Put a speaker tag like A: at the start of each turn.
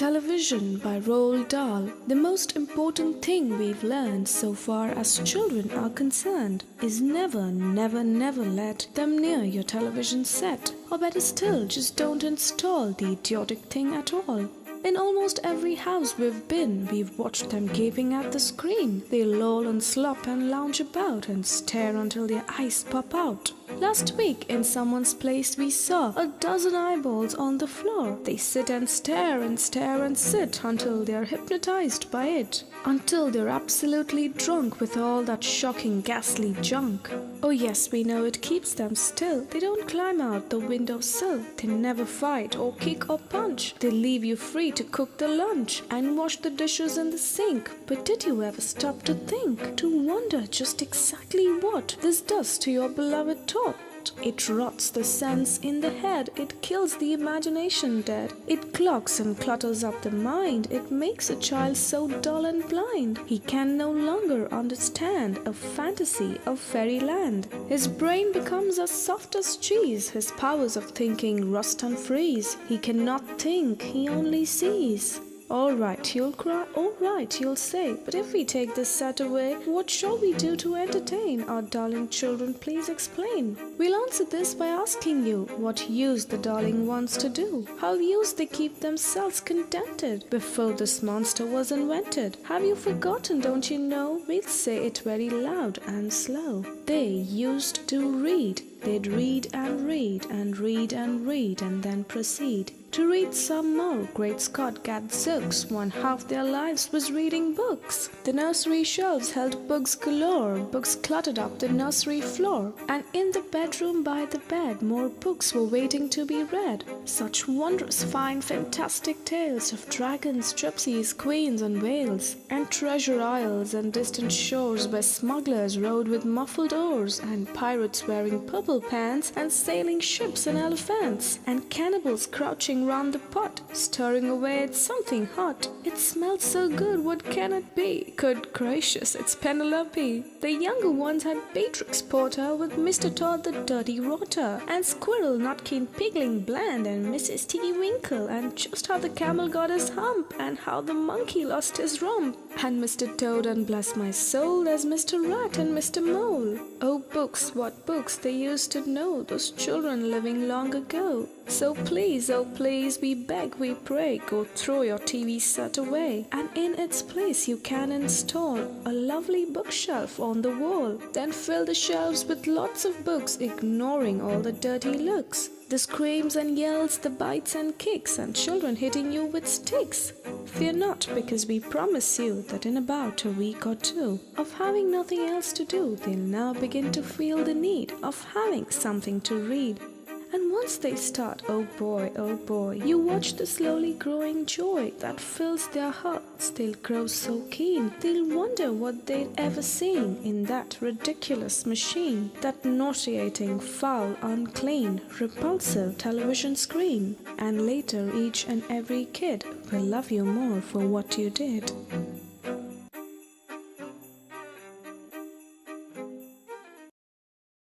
A: Television by Roald Dahl. The most important thing we've learned so far as children are concerned is never, never, never let them near your television set. Or better still, just don't install the idiotic thing at all. In almost every house we've been, we've watched them gaping at the screen. They loll and slop and lounge about and stare until their eyes pop out. Last week, in someone's place, we saw a dozen eyeballs on the floor. They sit and stare and stare and sit until they're hypnotized by it. Until they're absolutely drunk with all that shocking, ghastly junk. Oh yes, we know it keeps them still. They don't climb out the windowsill. They never fight or kick or punch. They leave you free to cook the lunch and wash the dishes in the sink. But did you ever stop to think, to wonder just exactly what this does to your beloved thought? It rots the sense in the head, it kills the imagination dead. It clogs and clutters up the mind, it makes a child so dull and blind. He can no longer understand a fantasy of fairyland. His brain becomes as soft as cheese, his powers of thinking rust and freeze. He cannot think, he only sees. Alright, you'll cry, alright, you'll say, but if we take this set away, what shall we do to entertain our darling children? Please explain. We'll answer this by asking you what use the darling wants to do. How used they keep themselves contented before this monster was invented. Have you forgotten, don't you know? We'll say it very loud and slow. They used to read. They'd read and read and read and read and then proceed to read some more. Great Scott, gadzooks, one half their lives was reading books. The nursery shelves held books galore, books cluttered up the nursery floor. And in the bedroom by the bed, more books were waiting to be read. Such wondrous, fine, fantastic tales of dragons, gypsies, queens and whales, and treasure isles and distant shores where smugglers rowed with muffled oars, and pirates wearing purple pants, and sailing ships and elephants, and cannibals crouching round the pot, stirring away at something hot. It smelled so good, what can it be? Good gracious, it's Penelope. The younger ones had Beatrix Potter with Mr. Todd the Dirty Rotter, and Squirrel Nutkin Pigling Bland, and Mrs. Tiggy Winkle, and just how the camel got his hump, and how the monkey lost his rump, and Mr. Toad, and bless my soul, there's Mr. Rat and Mr. Mole. Oh books, what books they used to know, those children living long ago. So please, oh please, we beg, we pray, go throw your TV set away, and in its place you can install a lovely bookshelf on the wall. Then fill the shelves with lots of books, ignoring all the dirty looks, the screams and yells, the bites and kicks, and children hitting you with sticks. Fear not, because we promise you that in about a week or two of having nothing else to do, they'll now begin to feel the need of having something to read. And once they start, oh boy, you watch the slowly growing joy that fills their hearts. They'll grow so keen, they'll wonder what they'd ever seen in that ridiculous machine, that nauseating, foul, unclean, repulsive television screen. And later each and every kid will love you more for what you did.